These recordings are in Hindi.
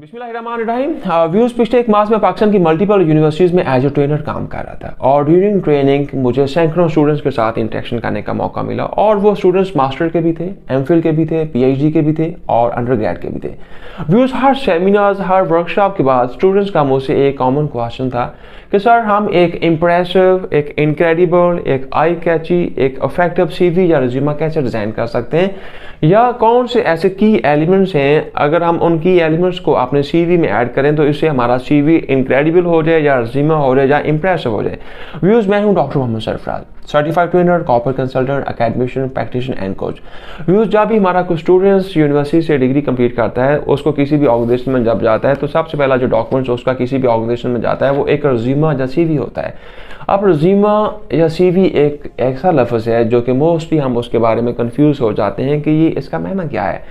बिस्मिल्लाहिर्रहमानिर्रहीम। व्यूज पिछले एक मास में पाकिस्तान की मल्टीपल यूनिवर्सिटीज़ में एज ए ट्रेनर काम कर रहा था और ड्यूरिंग ट्रेनिंग मुझे सैकड़ों स्टूडेंट्स के साथ इंटरेक्शन करने का मौका मिला और वो स्टूडेंट्स मास्टर के भी थे, एमफिल के भी थे, पीएचडी के भी थे और अंडरग्रेड के भी थे। व्यूज हर सेमिनार्स, हर वर्कशॉप के बाद स्टूडेंट्स का मुझसे एक कॉमन क्वेश्चन था कि सर हम एक इम्प्रेसिव, एक इनक्रेडिबल, एक आई कैची, एक इफेक्टिव सीवी या रिज्यूमा कैसे डिज़ाइन कर सकते हैं, या कौन से ऐसे की एलिमेंट्स हैं अगर हम उन की एलिमेंट्स को अपने सीवी में ऐड करें तो इससे हमारा सीवी इनक्रेडिबल हो जाए या रिज्यूमा हो जाए या इम्प्रेसिव हो जाए। व्यूज, मैं हूं doctor Mohammad Sarfaraz, certified trainer, corporate consultant, academician, practitioner and coach. Views, जब भी हमारा कोई स्टूडेंट्स यूनिवर्सिटी से डिग्री कंप्लीट करता है, उसको किसी भी ऑर्गेनाइजेशन में जब जाता है तो सबसे पहला जो डॉक्यूमेंट्स उसका किसी भी ऑर्गेनाइजेशन में जाता है वो एक रिज्यूमा या सीवी होता है। अब रिज्यूमा या सीवी एक ऐसा लफ्ज़ है जो कि मोस्टली हम उसके बारे में कंफ्यूज हो जाते हैं कि ये इसका मायना क्या है।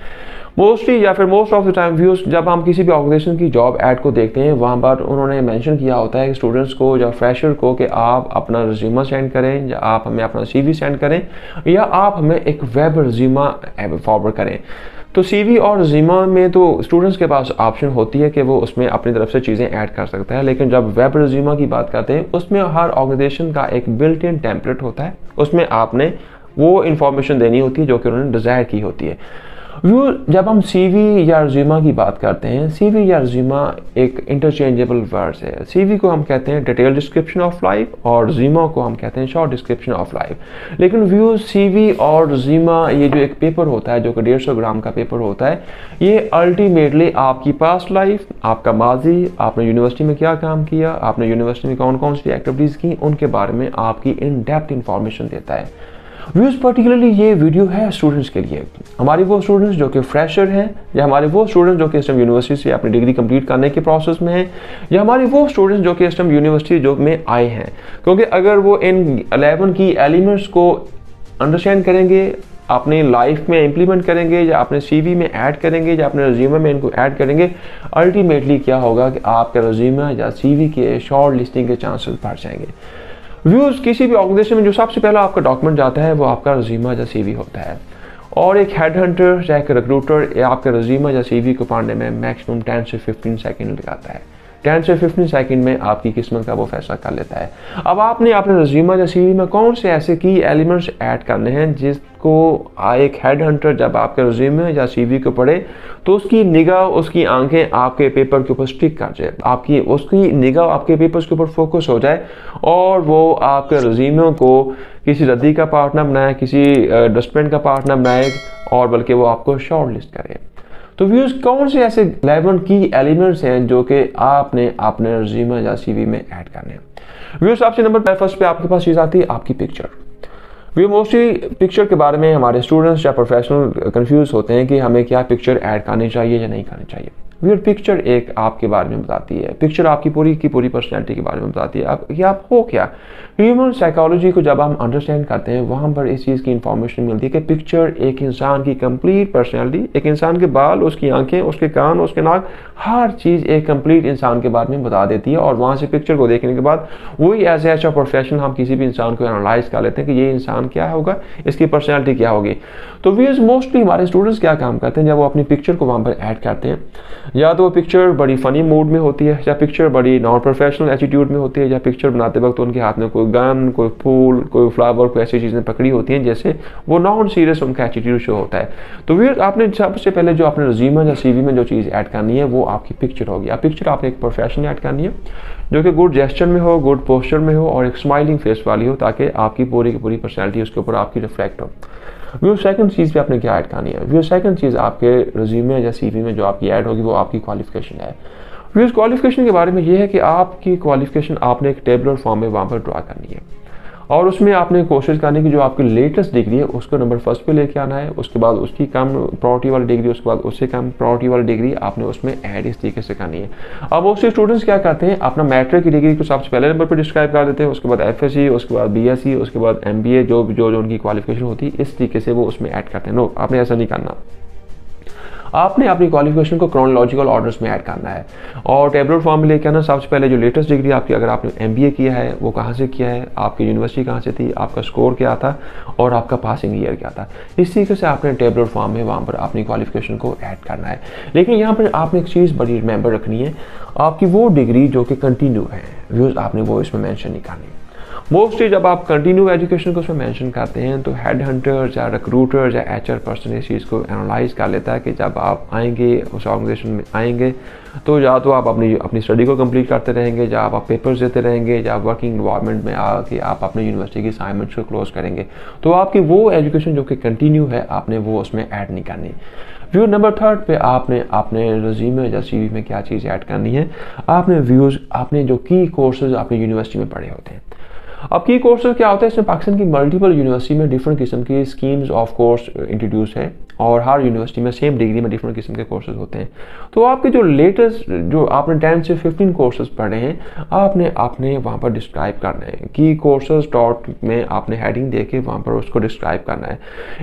मोस्टली या फिर most of the time views जब हम किसी भी ऑर्गेनाइजेशन की जॉब ऐड को देखते हैं वहाँ पर उन्होंने मेंशन किया होता है स्टूडेंट्स को या फ्रेशर को कि आप अपना रिज्यूमा सेंड करें या आप हमें अपना सीवी सेंड करें या आप हमें एक वेब रिज्यूमा फॉरवर्ड करें। तो सीवी और रिज्यूमा में तो स्टूडेंट्स के पास ऑप्शन होती है कि वो उसमें अपनी तरफ से चीज़ें ऐड कर सकता है, लेकिन जब वेब रिज्यूमा की बात करते हैं उसमें हर ऑर्गेनाइजेशन का एक बिल्ट इन टेम्पलेट होता है, उसमें आपने वो इन्फॉर्मेशन देनी होती है जो कि उन्होंने डिज़ायर की होती है। व्यू, जब हम सीवी या रिज्यूमा की बात करते हैं, सीवी या रिज्यूमा एक इंटरचेंजेबल वर्ड्स है। सीवी को हम कहते हैं डिटेल डिस्क्रिप्शन ऑफ लाइफ और रिज्यूमा को हम कहते हैं शॉर्ट डिस्क्रिप्शन ऑफ लाइफ। लेकिन व्यू, सीवी और रिज्यूमा ये जो एक पेपर होता है जो कि 150 ग्राम का पेपर होता है, ये अल्टीमेटली आपकी पास्ट लाइफ, आपका माजी, आपने यूनिवर्सिटी में क्या काम किया, आपने यूनिवर्सिटी में कौन कौन सी एक्टिविटीज़ की, उनके बारे में आपकी इन डेप्थ इंफॉर्मेशन देता है। व्यूज, पर्टिकुलरली ये वीडियो है स्टूडेंट्स के लिए, हमारे वो स्टूडेंट्स जो कि फ्रेशर हैं या हमारे वो स्टूडेंट्स जो कि इस टाइम यूनिवर्सिटी से अपनी डिग्री कंप्लीट करने के प्रोसेस में हैं या हमारे वो स्टूडेंट्स जो कि इस टाइम यूनिवर्सिटी जो में आए हैं। क्योंकि अगर वो इन 11 की एलिमेंट्स को अंडरस्टैंड करेंगे, अपनी लाइफ में इम्प्लीमेंट करेंगे या अपने सीवी में ऐड करेंगे या अपने रिज्यूमे में इनको ऐड करेंगे, अल्टीमेटली क्या होगा कि आपके रिज्यूमे या सीवी के शॉर्ट लिस्टिंग के चांसेस बढ़ जाएंगे। व्यूज, किसी भी ऑर्गेनाइजेशन में जो सबसे पहला आपका डॉक्यूमेंट जाता है वो आपका रिज्यूमा या सीवी होता है और एक हेड हंटर या एक रिक्रूटर आपके रिज्यूमा या सीवी को पढ़ने में मैक्सिमम 10 से 15 सेकंड लगाता है। 10 से 15 सेकंड में आपकी किस्मत का वो फैसला कर लेता है। अब आपने अपने रिज्यूमा या सीवी में कौन से ऐसे की एलिमेंट्स ऐड करने हैं जिसको एक हेड हंटर जब आपके रिज्यूमे या सीवी को पढ़े तो उसकी निगाह, उसकी आंखें आपके पेपर के ऊपर स्टिक कर जाए, आपकी उसकी निगाह आपके पेपर्स के ऊपर फोकस हो जाए और वो आपके रिज्यूमे को किसी रद्दी का पार्ट ना बनाए, किसी डस्टबिन का पार्ट ना बनाए और बल्कि वो आपको शॉर्ट लिस्ट करे। तो व्यूज, कौन से ऐसे 11 की एलिमेंट्स हैं जो कि आपने अपने रिज्यूमे या सीवी में ऐड करने हैं। व्यूज, सबसे नंबर फर्स्ट पे आपके पास चीज़ आती है आपकी पिक्चर। वी मोस्टली पिक्चर के बारे में हमारे स्टूडेंट्स या प्रोफेशनल कंफ्यूज होते हैं कि हमें क्या पिक्चर ऐड करनी चाहिए या नहीं करनी चाहिए। व्यूअर, पिक्चर एक आपके बारे में बताती है, पिक्चर आपकी पूरी की पूरी पर्सनैलिटी के बारे में बताती है कि आप हो क्या। ह्यूमन साइकोलॉजी को जब हम अंडरस्टैंड करते हैं वहाँ पर इस चीज़ की इंफॉर्मेशन मिलती है कि पिक्चर एक इंसान की कंप्लीट पर्सनैलिटी, एक इंसान के बाल, उसकी आंखें, उसके कान, उसके नाक, हर चीज़ एक कंप्लीट इंसान के बारे में बता देती है और वहाँ से पिक्चर को देखने के बाद वही एज ए प्रोफेशनल हम किसी भी इंसान को एनालाइज कर लेते हैं कि ये इंसान क्या होगा, इसकी पर्सनैलिटी क्या होगी। तो व्यूअर्स, मोस्टली हमारे स्टूडेंट्स क्या काम करते हैं जब वो अपनी पिक्चर को वहाँ पर ऐड करते हैं, या तो वो पिक्चर बड़ी फनी मूड में होती है या पिक्चर बड़ी नॉन प्रोफेशनल एटीट्यूड में होती है या पिक्चर बनाते वक्त उनके हाथ में कोई गन, कोई फूल, कोई फ्लावर, कोई ऐसी चीज़ें पकड़ी होती हैं जैसे वो नॉन सीरियस उनका एटीट्यूड शो होता है। तो फिर आपने सबसे पहले जो अपने रिज्यूमे या सीवी में जो चीज़ ऐड करनी है वो आपकी पिक्चर होगी। अब पिक्चर आपने एक प्रोफेशनल ऐड करनी है जो कि गुड जेस्चर में हो, गुड पोस्चर में हो और एक स्माइलिंग फेस वाली हो ताकि आपकी पूरी की पूरी पर्सनैलिटी उसके ऊपर आपकी रिफ्लेक्ट हो। व्यू, सेकंड चीज़ पे आपने क्या ऐड करनी है। व्यू, सेकंड चीज़ आपके रिज्यूमे या सीवी में जो आपकी ऐड होगी वो आपकी क्वालिफिकेशन है। व्यू, क्वालिफिकेशन के बारे में ये है कि आपकी क्वालिफिकेशन आपने एक टेबलर फॉर्म में वहाँ पर ड्रा करनी है और उसमें आपने कोशिश करनी है कि जो आपकी लेटेस्ट डिग्री है उसको नंबर फर्स्ट पे लेके आना है, उसके बाद उसकी कम प्रायोरिटी वाली डिग्री, उसके बाद उससे कम प्रायोरिटी वाली डिग्री आपने उसमें ऐड इस तरीके से करनी है। अब मोस्टली स्टूडेंट्स क्या करते हैं, अपना मैट्रिक की डिग्री को सबसे पहले नंबर पर डिस्क्राइब कर देते हैं, उसके बाद एफएससी, उसके बाद बीएससी, उसके बाद एमबीए, जो उनकी क्वालिफिकेशन होती है इस तरीके से वो उसमें ऐड करते हैं। नो, आपने ऐसा नहीं करना। आपने अपनी क्वालिफिकेशन को क्रोनोलॉजिकल ऑर्डर्स में ऐड करना है और टेबलर फॉर्म में लेके आना। सबसे पहले जो लेटेस्ट डिग्री आपकी, अगर आपने MBA किया है वो कहाँ से किया है, आपकी यूनिवर्सिटी कहाँ से थी, आपका स्कोर क्या था और आपका पासिंग ईयर क्या था। इस तरीके से आपने टेबलर फॉर्म में वहाँ पर अपनी क्वालिफिकेशन को ऐड करना है। लेकिन यहाँ पर आपने एक चीज़ बड़ी रिमेंबर रखनी है, आपकी वो डिग्री जो कि कंटिन्यू है व्यूज़, आपने वो इसमें मेंशन नहीं करनी। मोस्टली जब आप कंटिन्यू एजुकेशन को उसमें मेंशन करते हैं तो हेड हंटर्स या रिक्रूटर्स या HR पर्सन इस चीज़ को एनालाइज कर लेता है कि जब आप आएंगे उस ऑर्गेनाइजेशन में आएंगे तो या तो आप अपनी स्टडी को कंप्लीट करते रहेंगे, या आप पेपर्स देते रहेंगे, या वर्किंग इन्वायरमेंट में आके आप अपने यूनिवर्सिटी की असाइनमेंट्स को क्लोज करेंगे। तो आपकी वो एजुकेशन जो कि कंटिन्यू है आपने वो उसमें ऐड नहीं करनी। व्यू नंबर 3 पे आपने अपने रिज्यूमे या CV में क्या चीज़ ऐड करनी है, आपने जो की कोर्सेज अपनी यूनिवर्सिटी में पढ़े होते हैं। अब की कोर्सेज क्या होता है, इसमें पाकिस्तान की मल्टीपल यूनिवर्सिटी में डिफरेंट किस्म की स्कीम्स ऑफ कोर्स इंट्रोड्यूस है और हर यूनिवर्सिटी में सेम डिग्री में डिफरेंट किस्म के कोर्सेज होते हैं। तो आपके जो लेटेस्ट जो आपने 10 से 15 कोर्सेज पढ़े हैं आपने वहाँ पर डिस्क्राइब करना है। की कोर्सेज डॉट में आपने हेडिंग दे के वहाँ पर उसको डिस्क्राइब करना है।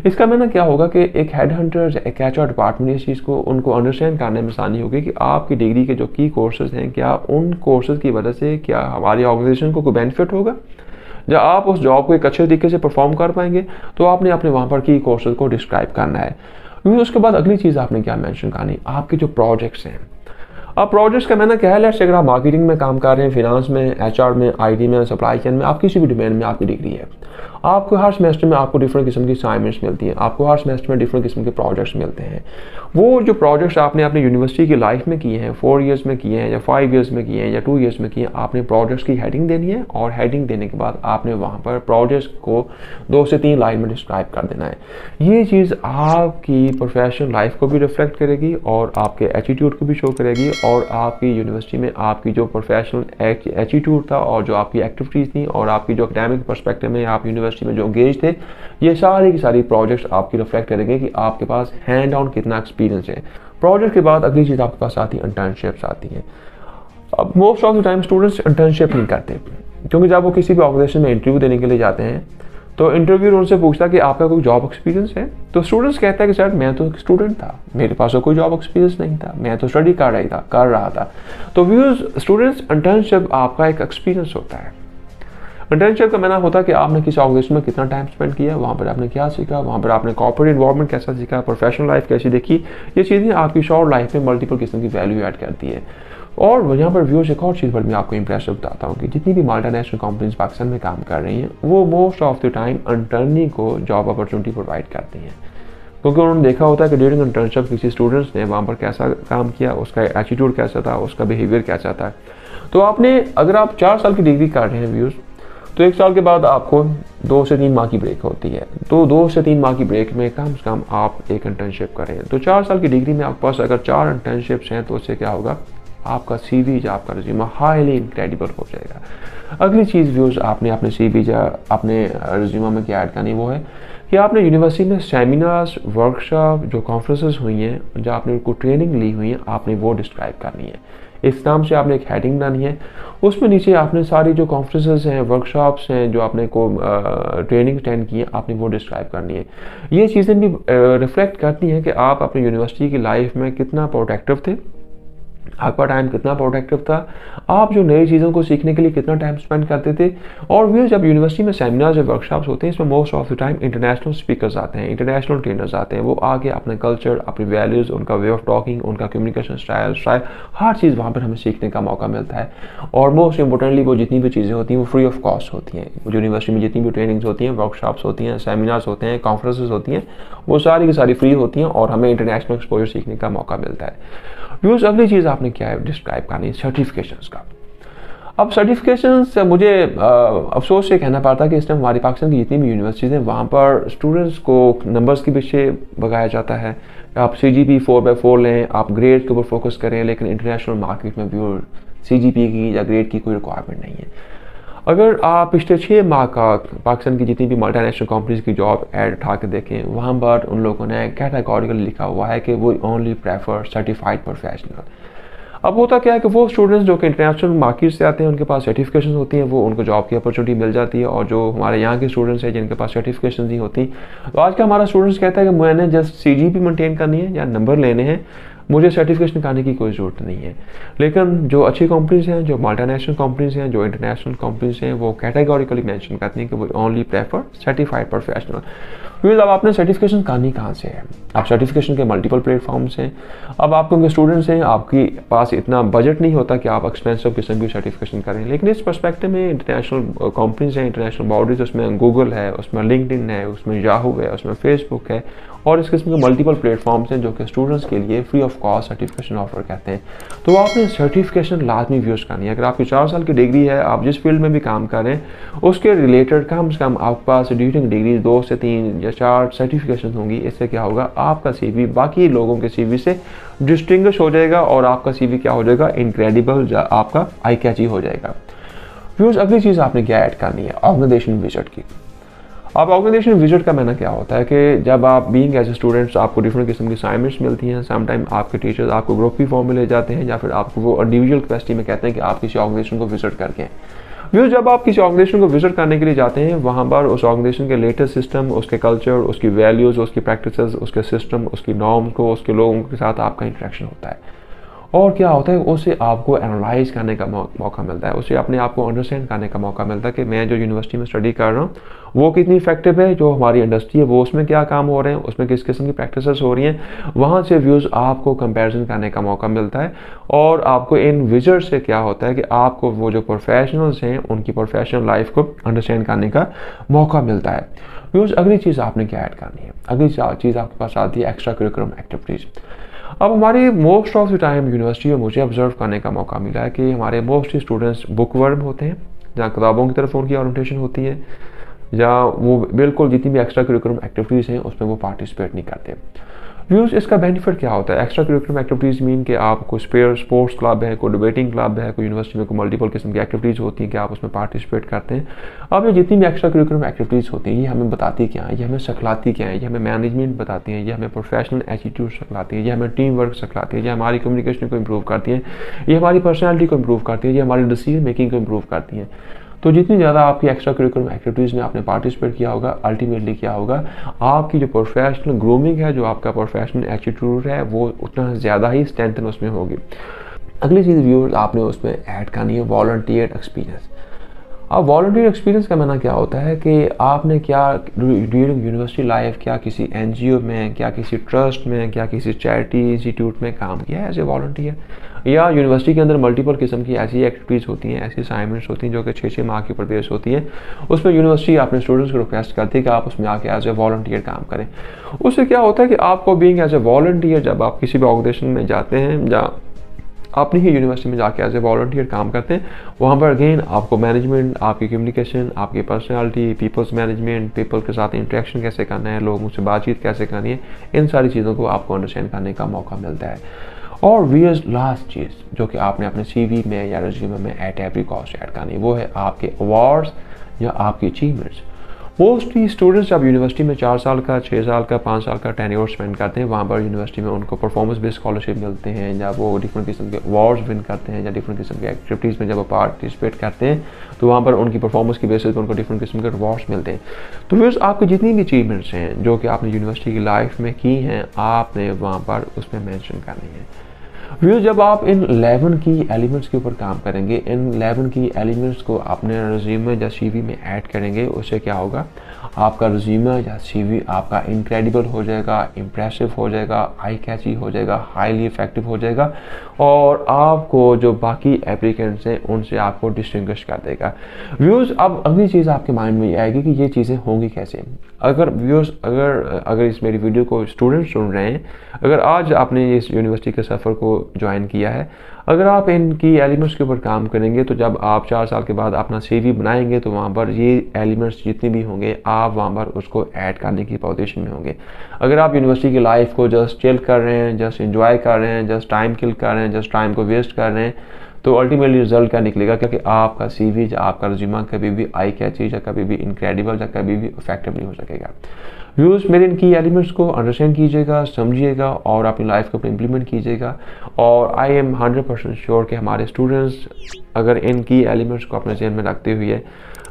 इसका मतलब क्या होगा कि एक हेड हंटर, एक HR डिपार्टमेंट इस चीज़ को उनको अंडरस्टैंड करने में आसानी होगी कि आपकी डिग्री के जो की कोर्सेज हैं, क्या उन कोर्सेज की वजह से क्या हमारी ऑर्गेनाइजेशन को कोई बेनिफिट होगा, जब आप उस जॉब को एक अच्छे तरीके से परफॉर्म कर पाएंगे। तो आपने अपने वहाँ पर की कोर्सेज को डिस्क्राइब करना है। उसके बाद अगली चीज़ आपने क्या मेंशन करनी, आपके जो प्रोजेक्ट्स हैं। अब प्रोजेक्ट्स का मैंने क्या है, लेट्स से अगर आप मार्केटिंग में काम कर रहे हैं, फिनांस में, HR में, IT में, सप्लाई चेन में, आप किसी भी डोमेन में आपकी डिग्री है, आपको हर सेमेस्टर में आपको डिफरेंट किस्म की असाइनमेंट्स मिलती हैं, आपको हर सेमेस्टर में डिफरेंट किस्म के प्रोजेक्ट्स मिलते हैं। वो जो प्रोजेक्ट्स आपने अपनी यूनिवर्सिटी की लाइफ में किए हैं, 4 ईयर्स में किए हैं या 5 ईयर्स में किए हैं या 2 ईयर्स में किए हैं, आपने प्रोजेक्ट्स की हेडिंग देनी है और हेडिंग देने के बाद आपने वहाँ पर प्रोजेक्ट्स को 2 से 3 लाइन में डिस्क्राइब कर देना है। ये चीज़ आपकी प्रोफेशनल लाइफ को भी रिफ्लेक्ट करेगी और आपके एटीट्यूड को भी शो करेगी और आपकी यूनिवर्सिटी में आपकी जो प्रोफेशनल एटीट्यूड था और जो आपकी एक्टिविटीज़ थी और आपकी जो एकेडमिक पर्सपेक्टिव में आप यूनिवर्सिटी में जो एंगेज थे, ये सारी की सारी प्रोजेक्ट्स आपकी रिफ्लेक्ट करेंगे कि आपके पास हैंड ऑन कितना एक्सपीरियंस है। प्रोजेक्ट के बाद अगली चीज़ आपके पास आती है इंटर्नशिप्स आती हैं। अब most of the time students internship नहीं करते क्योंकि जब वो किसी भी ऑर्गेनाइजेशन में इंटरव्यू देने के लिए जाते हैं तो इंटरव्यूअर उनसे पूछता है कि आपका कोई जॉब एक्सपीरियंस है, तो स्टूडेंट्स कहता है कि सर मैं तो स्टूडेंट था, मेरे पास तो कोई जॉब एक्सपीरियंस नहीं था, मैं तो स्टडी कर रहा था। तो व्यूज स्टूडेंट्स, इंटर्नशिप आपका एक एक्सपीरियंस होता है। इंटर्नशिप का मतलब होता है कि आपने किसी ऑर्गेनाइजेशन में कितना टाइम स्पेंड किया, वहाँ पर आपने क्या सीखा, वहाँ पर आपने कॉर्पोरेट इन्वायरमेंट कैसा सीखा, प्रोफेशनल लाइफ कैसी देखी। ये चीज़ें आपकी शॉर्ट लाइफ में मल्टीपल किस्म की वैल्यू ऐड करती है। और यहाँ पर व्यूअर्स एक और चीज़ पर मैं आपको इंप्रेसिव बताता हूँ कि जितनी भी मल्टीनेशनल कंपनीज पाकिस्तान में काम कर रही हैं वो most of the time internee को जॉब अपॉर्चुनिटी प्रोवाइड करती हैं, क्योंकि उन्होंने देखा होता है कि ड्यूरिंग इंटर्नशिप किसी स्टूडेंट्स ने वहाँ पर कैसा काम किया, उसका एटीट्यूड कैसा था, उसका बिहेवियर कैसा था। तो आपने अगर आप 4 साल की डिग्री कर रहे हैं व्यूअर्स, तो 1 साल के बाद आपको 2 से 3 माह की ब्रेक होती है। तो 2 से 3 माह की ब्रेक में कम से कम आप एक इंटर्नशिप करें। तो 4 साल की डिग्री में आपके पास अगर 4 इंटर्नशिप्स हैं तो उससे क्या होगा, आपका CV या आपका रिज्यूमे हाईली इनक्रेडिबल हो जाएगा। अगली चीज़ व्यूअर्स आपने अपने CV या अपने रिज्यूमे में क्या ऐड करनी वो है कि आपने यूनिवर्सिटी में सेमिनार्स, वर्कशॉप, जो कॉन्फ्रेंसेस हुई हैं, जो आपने उनको ट्रेनिंग ली हुई है, आपने वो डिस्क्राइब करनी है। इस नाम से आपने एक हेडिंग बनानी है, उसमें नीचे आपने सारी जो कॉन्फ्रेंसेस हैं, वर्कशॉप्स हैं, जो आपने को ट्रेनिंग अटेंड की है, आपने वो डिस्क्राइब करनी है। ये चीज़ें भी रिफ्लेक्ट करती हैं कि आप अपनी यूनिवर्सिटी की लाइफ में कितना प्रोडक्टिव थे, आपका टाइम कितना प्रोडक्टिव था, आप जो नई चीज़ों को सीखने के लिए कितना टाइम स्पेंड करते थे। और भी जब यूनिवर्सिटी में सेमिनार्स और वर्कशॉप्स होते हैं, इसमें most of the time international speakers आते हैं, इंटरनेशनल ट्रेनर्स आते हैं। वो आके अपने कल्चर, अपनी वैल्यूज़, उनका वे ऑफ टॉकिंग, उनका कम्युनिकेशन स्टाइल, हर चीज़ वहाँ पर हमें सीखने का मौका मिलता है। और मोस्ट इंपॉर्टेंटली वो जितनी भी चीज़ें होती हैं वो फ्री ऑफ कॉस्ट होती हैं। यूनिवर्सिटी में जितनी भी ट्रेनिंग्स होती हैं, वर्कशॉप्स होती हैं, सेमिनार्स होते हैं, कॉन्फ्रेंसेस होती हैं, वो सारी की सारी फ्री होती हैं और हमें इंटरनेशनल एक्सपोजर सीखने का मौका मिलता है। व्यूअर्स अगली चीज़ आपने क्या है डिस्क्राइब करनी है, सर्टिफिकेशंस का। अब सर्टिफिकेशंस मुझे अफसोस से कहना पड़ता है कि इस टाइम हमारी पाकिस्तान की जितनी भी यूनिवर्सिटीज़ हैं वहाँ पर स्टूडेंट्स को नंबर्स के पीछे भगाया जाता है। आप CGP 4/4 लें, आप ग्रेड के ऊपर फोकस करें, लेकिन इंटरनेशनल मार्केट में भी CGP की या ग्रेड की कोई रिक्वायरमेंट नहीं है। अगर आप पिछले 6 माह का पाकिस्तान की जितनी भी मल्टीनेशनल कंपनीज की जॉब ऐड उठा के देखें, वहाँ पर उन लोगों ने कैटेगोरिकली लिखा हुआ है कि वो ओनली प्रेफर सर्टिफाइड प्रोफेशनल। अब होता क्या है कि वो स्टूडेंट्स जो कि इंटरनेशनल मार्केट से आते हैं, उनके पास सर्टिफिकेशन होती हैं, वो उनको जॉब की अपॉर्चुनिटी मिल जाती है। और जो हमारे यहाँ के स्टूडेंट्स हैं जिनके पास सर्टिफिकेशन नहीं होती, तो आज का हमारा स्टूडेंट्स कहता है कि मैंने जस्ट CGP मेंटेन करनी है या नंबर लेने हैं, मुझे सर्टिफिकेशन निकालने की कोई ज़रूरत नहीं है। लेकिन जो अच्छी कंपनीज हैं, जो मल्टीनेशनल कंपनीज हैं, जो इंटरनेशनल कंपनीज हैं, वो कैटेगोरिकली मेंशन करती हैं कि वो ओनली प्रेफर सर्टिफाइड प्रोफेशनल। फिर अब आपने सर्टिफिकेशन करनी कहाँ से है? आप सर्टिफिकेशन के मल्टीपल प्लेटफॉर्म्स हैं। अब आप क्योंकि स्टूडेंट्स हैं, आपके पास इतना बजट नहीं होता कि आप एक्सपेंसिव किस्म की सर्टिफिकेशन करें, लेकिन इस पर्सपेक्टिव में इंटरनेशनल कंपनीज हैं, इंटरनेशनल बॉडीज, उसमें गूगल है, उसमें लिंक्डइन है, उसमें याहू है, उसमें फेसबुक है, और इस किस्म के मल्टीपल प्लेटफॉर्म्स हैं जो कि स्टूडेंट्स के लिए free of cost certification offer करते हैं। तो आपने सर्टिफिकेशन लाजमी यूज़ करनी है। अगर आपकी 4 साल की डिग्री है, आप जिस फील्ड में भी काम कर रहे हैं उसके रिलेटेड कम से कम आपके पास ड्यूरिंग डिग्री 2 से 3 या 4 सर्टिफिकेशन होंगी। इससे क्या होगा, आपका CV बाकी लोगों के CV से डिस्टिंग्विश हो जाएगा और आपका CV क्या हो जाएगा, इनक्रेडिबल, आपका आई कैची हो जाएगा। व्यूअर्स, अगली चीज़ आपने क्या ऐड करनी है, ऑर्गेनाइजेशन विजिट की। अब ऑर्गेनाइजेशन विजिट का मैंने क्या होता है कि जब आप बीइंग एज ए स्टूडेंट्स, आपको डिफरेंट किस्म की असाइनमेंट्स मिलती हैं। समटाइम आपके टीचर्स आपको ग्रुप की फॉर्म में ले जाते हैं या फिर आपको वो इंडिविजुअल कैपेसिटी में कहते हैं कि आप किसी ऑर्गेनाइजेशन को विजिट करके। व्यूअर्स, जब आप किसी ऑर्गेनाइजेशन को विजिट करने के लिए जाते हैं, वहाँ पर उस ऑर्गेनाइजेशन के लेटेस्ट सिस्टम, उसके कल्चर, उसकी वैल्यूज़, उसकी प्रैक्टिसेस, उसके सिस्टम, उसकी नॉर्म्स को, उसके लोगों के साथ आपका इंटरेक्शन होता है। और क्या होता है, उससे आपको एनालाइज करने का मौका मिलता है, उससे अपने आप को अंडरस्टैंड करने का मौका मिलता है कि मैं जो यूनिवर्सिटी में स्टडी कर रहा हूँ वो कितनी इफेक्टिव है, जो हमारी इंडस्ट्री है वो उसमें क्या काम हो रहे हैं, उसमें किस किस्म की प्रैक्टिसेस हो रही हैं। वहाँ से व्यूज़ आपको कंपैरिजन करने का मौका मिलता है और आपको इन विजिट से क्या होता है कि आपको वो जो प्रोफेशनल्स हैं उनकी प्रोफेशनल लाइफ को अंडरस्टैंड करने का मौका मिलता है। व्यूज़, अगली चीज़ आपने क्या ऐड करनी है, अगली चीज़ आपके पास आती है एक्स्ट्रा करिकुलम एक्टिविटीज़। अब हमारी most of the time university में मुझे ऑब्जर्व करने का मौका मिला है कि हमारे मोस्टली स्टूडेंट्स बुक वर्म होते हैं, जहाँ किताबों की तरफ उनकी ओरिएंटेशन होती है, या वो बिल्कुल जितनी भी एक्स्ट्रा करिकुलम एक्टिविटीज़ हैं उसमें वो पार्टिसिपेट नहीं करते। व्यूज़, इसका बेनिफिट क्या होता है? एक्स्ट्रा करिकुलम एक्टिविटीज़ मीन कि आप कोई स्पोर्ट्स क्लब है, कोई डिबेटिंग क्लब है, कोई यूनिवर्सिटी में कोई मल्टीपल किस्म की एक्टिविटीज़ होती हैं कि आप उसमें पार्टिसिपेट करते हैं। अब ये जितनी भी एक्स्ट्रा करिकुलम एक्टिविटीज़ होती हैं ये हमें बताती क्या है, ये हमें सिखलाती क्या है, ये हमें मैनेजमेंट बताती हैं, ये हमें प्रोफेशनल एटीट्यूड सिखलाती है, ये हमें टीम वर्क सिखलाती है, ये हमारी कम्युनिकेशन को इम्प्रूव करती है, ये हमारी पर्सनैलिटी को इम्प्रूव करती है, ये हमारी डिसीजन मेकिंग को इम्प्रूव करती हैं। तो जितनी ज़्यादा आपकी एक्स्ट्रा करिकुलम एक्टिविटीज़ में आपने पार्टिसिपेट किया होगा, अल्टीमेटली क्या होगा, आपकी जो प्रोफेशनल ग्रूमिंग है, जो आपका प्रोफेशनल एटीट्यूड है, वो उतना ज़्यादा ही स्ट्रेंथन उसमें होगी। अगली चीज़ व्यूअर्स आपने उसमें ऐड करनी है वॉलंटियर एक्सपीरियंस। अब वॉलंटियर एक्सपीरियंस का माना क्या होता है कि आपने क्या ड्यूरिंग यूनिवर्सिटी लाइफ क्या किसी NGO में, क्या किसी ट्रस्ट में, क्या किसी चैरिटी इंस्टीट्यूट में काम किया है एज ए वॉलंटियर, या यूनिवर्सिटी के अंदर मल्टीपल किस्म की ऐसी एक्टिविटीज़ होती हैं, ऐसी असाइनमेंट्स होती हैं जो कि 6 माह के ऊपर बेस होती है। उसमें यूनिवर्सिटी अपने स्टूडेंट्स को रिक्वेस्ट करती है कि आप उसमें आके एज ए वॉलंटियर काम करें। उससे क्या होता है कि आपको बीइंग एज ए वॉलंटियर जब आप किसी भी ऑर्गेनाइजेशन में जाते हैं या अपनी ही यूनिवर्सिटी में जाके एज ए वॉलंटियर काम करते हैं, वहाँ पर अगेन आपको मैनेजमेंट, आपकी कम्युनिकेशन, आपकी पर्सनालिटी, पीपल्स मैनेजमेंट, पीपल के साथ इंटरेक्शन कैसे करना है, लोगों से बातचीत कैसे करनी है, इन सारी चीज़ों को आपको अंडरस्टैंड करने का मौका मिलता है। और व्यूअर्स, लास्ट चीज़ जो कि आपने अपने CV में या रिज्यूमे में एट एवरी कॉस्ट ऐड करनी है, वो है आपके अवार्ड्स या आपकी अचीवमेंट्स। मोस्टली स्टूडेंट्स जब यूनिवर्सिटी में 4 साल का, 6 साल का, 5 साल का टेन्योर स्पेंड करते हैं, वहाँ पर यूनिवर्सिटी में उनको परफॉर्मेंस बेस्ड स्कॉलरशिप मिलते हैं, या वो डिफरेंट किस्म के अवार्ड्स विन करते हैं, या डिफरेंट किस्म की एक्टिविटीज़ में जब वो पार्टिसिपेट करते हैं तो वहाँ पर उनकी परफॉर्मेंस की बेसिस पर उनको डिफरेंट किस्म के अवार्ड्स मिलते हैं। तो व्यूअर्स, आपकी जितनी भी अचीवमेंट्स हैं जो कि आपने यूनिवर्सिटी की लाइफ में की हैं, आपने वहाँ पर उसमें मैंशन करनी है। व्यूअर्स, जब आप इन 11 की एलिमेंट्स के ऊपर काम करेंगे, इन 11 की एलिमेंट्स को अपने रिज्यूमे या CV में ऐड करेंगे, उससे क्या होगा, आपका रिज्यूमे या CV आपका इनक्रेडिबल हो जाएगा, इम्प्रेसिव हो जाएगा, आई कैची हो जाएगा, हाईली इफेक्टिव हो जाएगा, और आपको जो बाकी एप्लीकेंट्स हैं उनसे आपको डिस्टिंग्विश कर देगा। व्यूअर्स, अब अगली चीज़ आपके माइंड में ये आएगी कि ये चीज़ें होंगी कैसे। अगर व्यूअर्स, अगर इस मेरी वीडियो को स्टूडेंट सुन रहे हैं, अगर आज आपने इस यूनिवर्सिटी के सफ़र को ज्वाइन किया है, अगर आप इनकी एलिमेंट्स के ऊपर काम करेंगे तो जब आप 4 साल के बाद अपना CV बनाएंगे तो वहाँ पर ये एलिमेंट्स जितने भी होंगे आप वहाँ पर उसको ऐड करने की पोजीशन में होंगे। अगर आप यूनिवर्सिटी की लाइफ को जस्ट चिल कर रहे हैं, जस्ट एंजॉय कर रहे हैं, जस्ट टाइम किल कर रहे हैं, जस्ट टाइम को वेस्ट कर रहे हैं, तो अल्टीमेटली रिजल्ट क्या निकलेगा, क्योंकि आपका CV या आपका रिज्यूमे कभी भी आई कैची या कभी भी इनक्रेडिबल या कभी भी इफेक्टिव नहीं हो सकेगा। व्यूअर्स, मेरे इन की एलिमेंट्स को अंडरस्टैंड कीजिएगा, समझिएगा और अपनी लाइफ को इम्प्लीमेंट कीजिएगा। और आई एम 100% श्योर कि हमारे स्टूडेंट्स अगर इन की एलिमेंट्स को अपने जहन में रखते हुए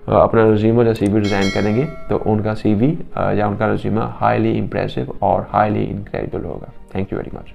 अपना रिज्यूमे या CV डिज़ाइन करेंगे तो उनका CV या उनका रिज्यूमे हाईली इंप्रेसिव और हाईली इनक्रेडिबल होगा। Thank you very much.